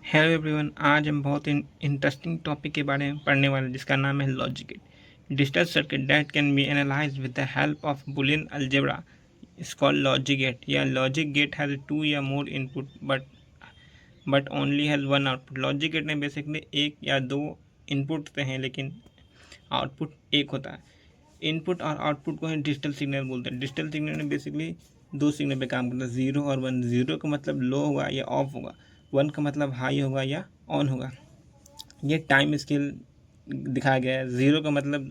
Hello everyone, आज हम बहुत इंटरेस्टिंग टॉपिक के बारे में पढ़ने वाले हैं जिसका नाम है logic gate. Digital circuit that can be analysed with the help of Boolean algebra is called logic gate. या लॉजिक गेट हैज़ टू या more input but only has one output. Logic gate में basically एक या दो input होते हैं लेकिन output एक होता है। इनपुट और आउटपुट को ही डिजिटल सिग्नल बोलते हैं। डिजिटल सिग्नल में बेसिकली दो सिग्नल पे काम करता है, ज़ीरो और वन। ज़ीरो का मतलब लो होगा या ऑफ होगा, वन का मतलब हाई होगा या ऑन होगा। ये टाइम स्केल दिखाया गया है। ज़ीरो का मतलब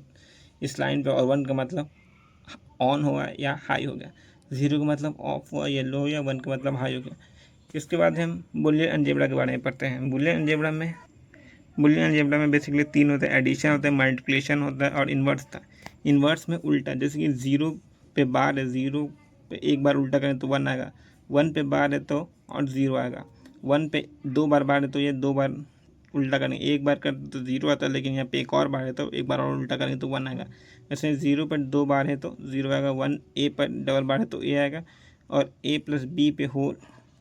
इस लाइन पे और वन का मतलब ऑन होगा या हाई हो गया। ज़ीरो का मतलब ऑफ हुआ या लो, या वन का मतलब हाई हो गया। इसके बाद हम बुलियन अलजेब्रा के बारे में पढ़ते हैं। बुलियन अलजेब्रा में बेसिकली तीन होते हैं, एडिशन होता है, मल्टीप्लिकेशन होता है और इन्वर्स होता है। इन्वर्स में उल्टा, जैसे कि ज़ीरो पे बार है, ज़ीरो पे एक बार उल्टा करें तो वन आएगा, वन पे बार है तो और ज़ीरो आएगा, वन पे दो बार बार है तो ये दो बार उल्टा करेंगे, एक बार कर तो ज़ीरो आता है, लेकिन यहाँ पे एक और बार है तो एक बार और उल्टा करेंगे तो वन आएगा। जैसे ज़ीरो पर दो बार है तो ज़ीरो आएगा, वन ए पर डबल बार है तो ए आएगा, और ए प्लस बी पे होल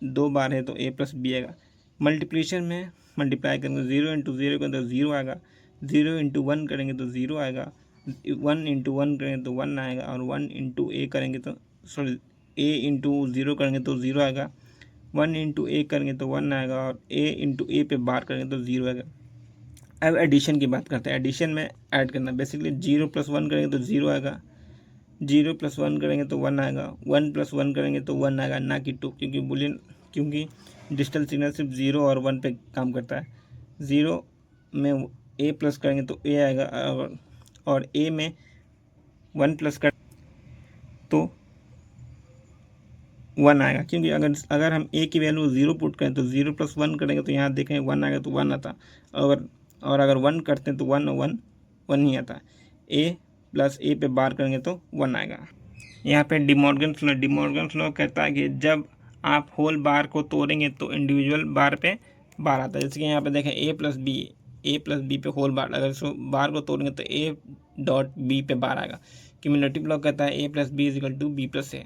दो बार है तो ए प्लस बी आएगा। मल्टीप्लिकेशन में मल्टीप्लाई करेंगे, ज़ीरो इंटू ज़ीरो करेंगे तो ज़ीरो आएगा, ज़ीरो इंटू वन करेंगे तो ज़ीरो आएगा, वन इंटू वन करेंगे तो वन आएगा, और वन इंटू ए करेंगे तो सॉरी ए इंटू ज़ीरो करेंगे तो ज़ीरो आएगा, वन इंटू ए करेंगे तो वन आएगा, और ए इंटू ए पे बार करेंगे तो ज़ीरो आएगा। अब एडिशन की बात करते हैं। एडिशन में ऐड करना, बेसिकली जीरो प्लस वन करेंगे तो ज़ीरो आएगा, जीरो प्लस वन करेंगे तो वन आएगा, वन प्लस वन करेंगे तो वन आएगा, ना कि टू, क्योंकि डिजिटल सिग्नल सिर्फ ज़ीरो और वन पे काम करता है। ज़ीरो में ए प्लस करेंगे तो ए आएगा, और ए में वन प्लस कर तो वन आएगा, क्योंकि अगर हम ए की वैल्यू ज़ीरो पुट करें तो ज़ीरो प्लस वन करेंगे तो यहाँ देखें वन आएगा तो वन आता, और अगर वन करते हैं तो वन वन वन ही आता। ए प्लस ए पे बार करेंगे तो वन आएगा। यहाँ पे डिमॉर्गन्स लॉ कहता है कि जब आप होल बार को तोड़ेंगे तो इंडिविजुअल बार पे बार आता है। जैसे कि यहाँ पे देखें ए प्लस बी पे होल बार, अगर इसको बार को तोड़ेंगे तो ए डॉट बी पे बार आएगा। क्यूमुलेटिव लॉ कहता है A plus B is equal to B plus A.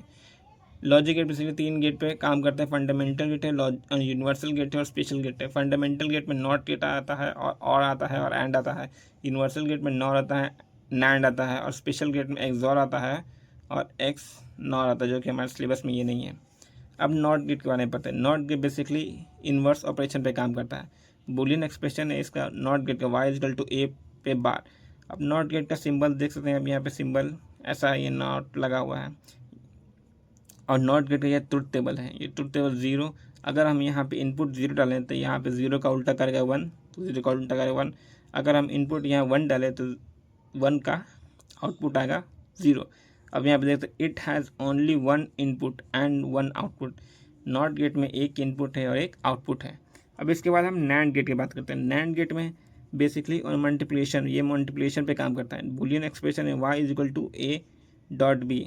Logic gate basically तीन गेट पे काम करते हैं। फंडामेंटल गेट है, यूनिवर्सल गेट है और स्पेशल गेट है। फंडामेंटल गेट में नॉट गेट आता है और आता है और एंड आता है। यूनिवर्सल गेट में नॉर आता है, नैंड आता है, और स्पेशल गेट में एक्सॉर आता है और एक्स नॉर आता है, जो कि हमारे सिलेबस में ये नहीं है। अब नॉट गेट के बारे में पता है। Not gate basically inverse operation पे काम करता है। बुलियन एक्सप्रेशन है इसका नॉट गेट का, वाई इक्वल टू ए पे बार। अब नॉट गेट का सिंबल देख सकते हैं, अब यहाँ पे सिंबल ऐसा है, ये नॉट लगा हुआ है, और नॉट गेट का यह ट्रुथ टेबल है। ये ट्रुथ टेबल ज़ीरो, अगर हम यहाँ पे इनपुट ज़ीरो डालें तो यहाँ पे ज़ीरो का उल्टा करेगा वन, तो ज़ीरो का उल्टा करेगा वन। अगर हम इनपुट यहाँ वन डालें तो वन का आउटपुट आएगा ज़ीरो। अब यहाँ पे देखते it has only one input and one output. Not gate में एक इनपुट है और एक आउटपुट है। अब इसके बाद हम नैंड गेट की बात करते हैं। नैंड गेट में बेसिकली और मल्टीप्लिकेशन, ये मल्टीप्लिकेशन पे काम करता है। बुलियन एक्सप्रेशन है y is equal to a dot b,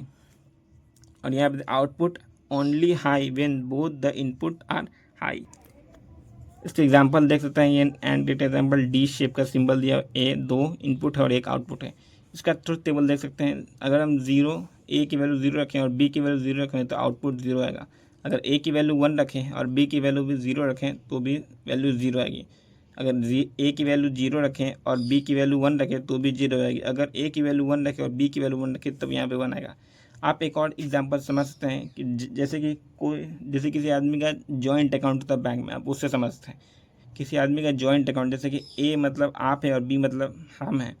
और यहाँ पे output only high when both the input are high. इसके एग्जांपल देख सकते हैं, ये AND gate example D shape का सिंबल दिया, ए दो इनपुट है और एक आउटपुट है। इसका ट्रुथ टेबल देख सकते हैं, अगर हम ज़ीरो ए की वैल्यू ज़ीरो रखें और बी की वैल्यू ज़ीरो रखें तो आउटपुट ज़ीरो आएगा। अगर ए की वैल्यू वन रखें और बी की वैल्यू भी ज़ीरो रखें तो भी वैल्यू ज़ीरो आएगी। अगर ए की वैल्यू जीरो रखें और बी की वैल्यू वन रखें तो भी जीरो आएगी। अगर ए की वैल्यू वन रखें और बी की वैल्यू वन रखें तब यहाँ पे वन आएगा। आप एक और एग्जांपल समझ सकते हैं कि जैसे किसी आदमी का जॉइंट अकाउंट होता है बैंक में, आप उससे समझते हैं। किसी आदमी का जॉइंट अकाउंट, जैसे कि ए मतलब आप है और बी मतलब हम हैं।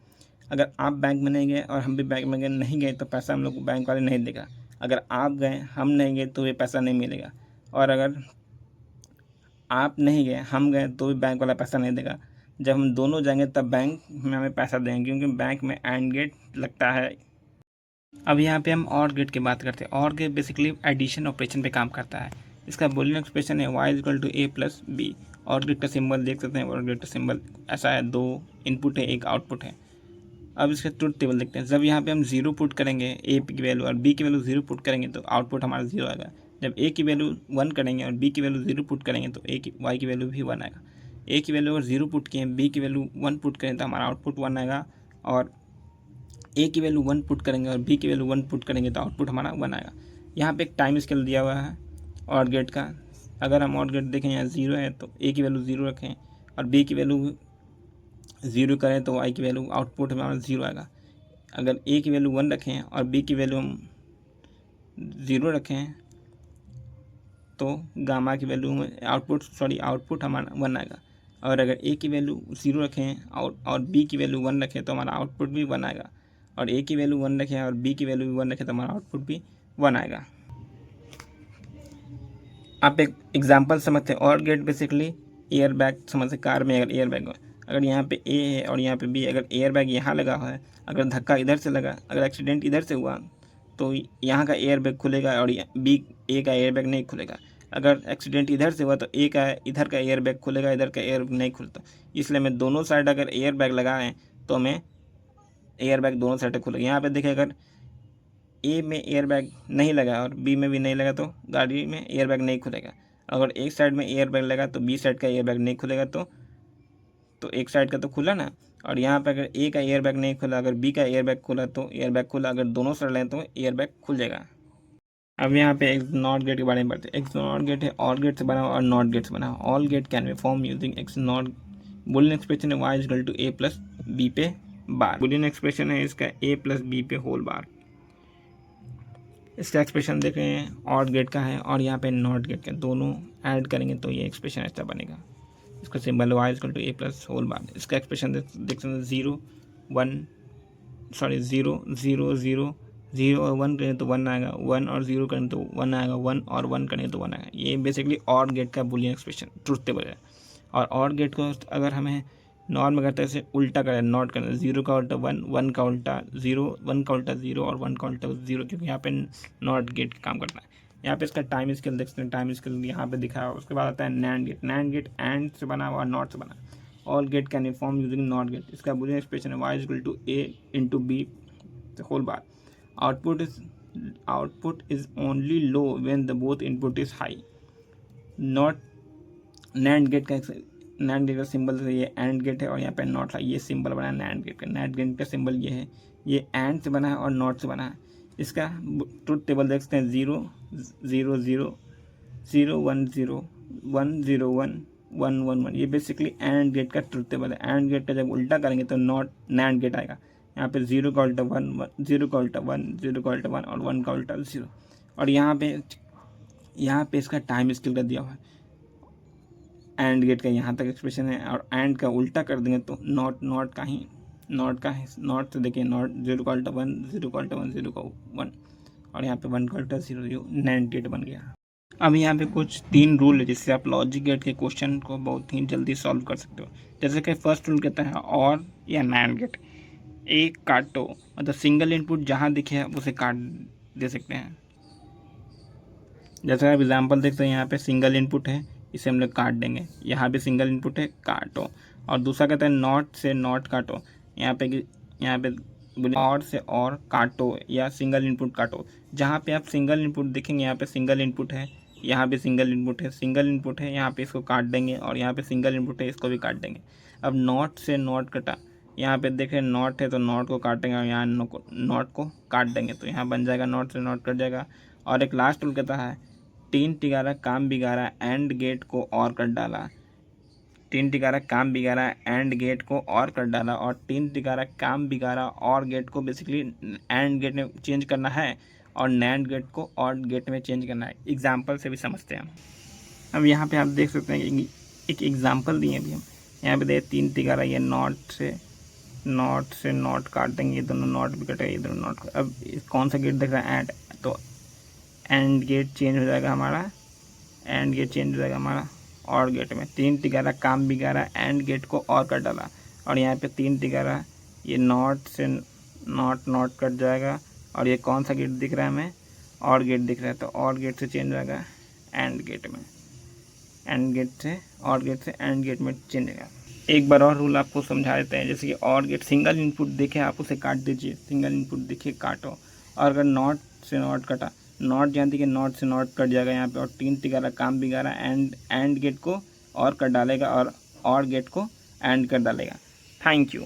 अगर आप बैंक में नहीं गए और हम भी बैंक में नहीं गए तो पैसा हम लोग को बैंक वाले नहीं देगा। अगर आप गए हम नहीं गए तो ये पैसा नहीं मिलेगा, और अगर आप नहीं गए हम गए तो भी बैंक वाला पैसा नहीं देगा। जब हम दोनों जाएंगे तब बैंक में हमें पैसा देंगे, क्योंकि बैंक में एंड गेट लगता है। अब यहाँ पे हम और गेट की बात करते हैं। और गेट बेसिकली एडिशन ऑपरेशन पे काम करता है। इसका बुलियन एक्सप्रेशन है y equal to a plus b. OR gate का सिंबल देख सकते हैं, और गेट का सिंबल ऐसा है, दो इनपुट है एक आउटपुट है। अब इसका ट्रुथ टेबल देखते हैं। जब यहाँ पे हम जीरो पुट करेंगे ए की वैल्यू और बी की वैल्यू जीरो पुट करेंगे तो आउटपुट हमारा जीरो आएगा। जब ए की वैल्यू वन करेंगे और बी की वैल्यू जीरो पुट करेंगे तो वाई की वैल्यू भी वन आएगा। ए की वैल्यू अगर जीरो पुट किए, बी की वैल्यू वन पुट करें तो हमारा आउटपुट वन आएगा, और ए की वैल्यू वन पुट करेंगे और बी की वैल्यू वन पुट करेंगे तो आउटपुट हमारा वन आएगा। यहाँ पे एक टाइम स्केल दिया हुआ है और गेट का। अगर हम और गेट देखें यहाँ 0 है तो ए की वैल्यू 0 रखें और बी की वैल्यू 0 करें तो वाई की वैल्यू आउटपुट में हमारा 0 आएगा। अगर ए की वैल्यू 1 रखें और बी की वैल्यू हम 0 रखें तो गामा की वैल्यू में आउटपुट हमारा 1 आएगा। और अगर ए की वैल्यू 0 रखें और बी की वैल्यू 1 रखें तो हमारा आउटपुट भी 1 आएगा। और ए की वैल्यू 1 रखें और बी की वैल्यू भी 1 रखें तो हमारा आउटपुट भी 1 आएगा। आप एक एग्जांपल समझते हैं। और गेट बेसिकली एयर बैग समझते, कार में अगर एयर बैग हो, अगर यहाँ पे ए है और यहाँ पे बी, अगर एयर बैग यहाँ लगा हुआ है, अगर धक्का इधर से लगा, अगर एक्सीडेंट इधर से हुआ तो यहाँ का एयर बैग खुलेगा और ए का एयर बैग नहीं खुलेगा। अगर एक्सीडेंट इधर से हुआ तो ए का इधर का एयर बैग खुलेगा, इधर का एयर नहीं खुलता। इसलिए हमें दोनों साइड अगर एयर बैग लगाएं तो हमें एयर बैग दोनों साइड खुलेगा। यहाँ पे देखिए अगर ए में एयर बैग नहीं लगा और बी में भी नहीं लगा तो गाड़ी में एयर बैग नहीं खुलेगा। अगर एक साइड में एयर बैग लगा तो बी साइड का एयर बैग नहीं खुलेगा, तो एक साइड का तो खुला ना। और यहाँ पे अगर ए का एयर बैग नहीं खुला, अगर बी का एयर बैग खुला तो एयर बैग खुला, अगर दोनों साइड लें तो एयर बैग खुल जाएगा। अब यहाँ पे एक्स नॉट गेट के बारे में पढ़ते हैं। एक्स नॉट गेट है और गेट से बना हुआ और नॉट गेट से बना हुआ। All gate can be form using x not Boolean expression है y is equal to a plus b पे बार। बुलियन एक्सप्रेशन है इसका a प्लस बी पे होल बार। इसका एक्सप्रेशन देख रहे हैं, ऑड गेट का है और यहाँ पे नॉट गेट का, दोनों ऐड करेंगे तो ये एक्सप्रेशन ऐसा बनेगा। इसका symbol y is equal to a plus whole bar. इसका एक्सप्रेशन देख सकते हैं 0 0 0 0 और 1 करें तो 1 आएगा, 1 और 0 करें तो 1 आएगा, 1 और 1 करें तो 1 आएगा। ये बेसिकली ऑड गेट का बुलियन एक्सप्रेशन ट्रुथ टेबल है। और ऑड गेट को अगर हमें नॉर्म करते हैं उल्टा करें, नॉट करें, 0 का उल्टा 1, 1 का उल्टा 0, 1 का उल्टा 0 और 1 का उल्टा 0, क्योंकि यहाँ पे नॉट गेट काम करना है। यहाँ पे इसका टाइम स्केल देखते हैं, टाइम स्केल यहाँ पे दिखा है। उसके बाद आता है NAND gate. NAND gate AND से बना हुआ और नॉट से बना। All gate can be form using NOT gate. इसका बुलियन एक्सप्रेशन है y is equal to a into b whole bar. Output is only low when the both input is high. Not NAND gate का symbol ये AND gate है और यहाँ पे not है, ये सिंबल बना है NAND गेट का। NAND गेट का सिंबल ये है, ये AND से बना है और नॉट से बना है। इसका ट्रुथ टेबल देखते हैं 0 0 0 0 1 0 1 0 1 1 1 1। ये बेसिकली AND गेट का ट्रुथ टेबल है। AND गेट का जब उल्टा करेंगे तो नॉट NAND गेट आएगा। यहाँ पे 0 का उल्टा 1, 0 का उल्टा 1, 0 का उल्टा 1 और 1 का उल्टा 0। और यहाँ पे इसका टाइम स्केल का दिया हुआ है। एंड गेट का यहाँ तक एक्सप्रेशन है और एंड का उल्टा कर देंगे तो नॉट से देखिए, नॉट 0 का उल्टा 1, 0 का उल्टा 1, 0 का 1 और यहाँ पे 1 का उल्टा 0, जो नैंड गेट बन गया। अब यहाँ पे कुछ 3 रूल है जिससे आप लॉजिक गेट के क्वेश्चन को बहुत ही जल्दी सॉल्व कर सकते हो। जैसे कि फर्स्ट रूल कहता है और या नैंड गेट, एक काटो, मतलब सिंगल इनपुट जहाँ दिखे उसे काट दे सकते हैं। जैसे आप एग्जांपल देखते हैं, यहाँ पे सिंगल इनपुट है, इसे हम लोग काट देंगे। यहाँ पे सिंगल इनपुट है, काटो। और दूसरा कहता है नॉट से नॉट काटो, यहाँ पे और से और काटो या सिंगल इनपुट काटो। जहाँ पे आप सिंगल इनपुट देखेंगे, यहाँ पे सिंगल इनपुट है, यहाँ पे सिंगल इनपुट है, सिंगल इनपुट है, यहाँ पे इसको काट देंगे और यहाँ पे सिंगल इनपुट है, इसको भी काट देंगे। अब नॉट से नॉट कटा, यहाँ पे देखें नॉट है तो नॉट को काटेंगे और यहाँ नॉट को काट देंगे, तो यहाँ बन जाएगा नॉट से नॉट कट जाएगा। और एक लास्ट रूल कहता है 3 तिगारा काम बिगाड़ा एंड गेट को और कर डाला। 3 तिगारा काम बिगाड़ा एंड गेट को और कर डाला। और 3 तिगारा काम बिगाड़ा और गेट को बेसिकली एंड गेट में चेंज करना है और नैंड गेट को और गेट में चेंज करना है। एग्जाम्पल से भी समझते हैं हम। अब यहाँ पे आप देख सकते हैं कि एक एग्जाम्पल दिए अभी हम। यहाँ पे देखिए 3 तिगारा, ये नॉट से नॉट काट देंगे, ये दोनों नॉट भी कटेगा, ये दोनों नॉट। अब कौन सा गेट दिख रहा है? एंड, तो एंड गेट चेंज हो जाएगा हमारा, एंड गेट चेंज हो जाएगा हमारा और गेट में। 3 तिगारा काम बिगाड़ा एंड गेट को और कर डाला। और यहाँ पे 3 तिगारा, ये नॉट से नॉट कट जाएगा। और ये कौन सा गेट दिख रहा है हमें? और गेट दिख रहा है, तो और गेट से चेंज हो जाएगा एंड गेट में, एंड गेट से और गेट से एंड गेट में चेंज होगा। एक बार और रूल आपको समझा देते हैं। जैसे कि और गेट सिंगल इनपुट देखे आप उसे काट दीजिए, सिंगल इनपुट देखे काटो। और अगर नॉट से नॉट कटा, नॉट जानती कि नॉट से नॉट कट जाएगा यहाँ पे। और 3 तिगारा काम बिगाड़ा एंड गेट को और कर डालेगा और गेट को एंड कर डालेगा। Thank you.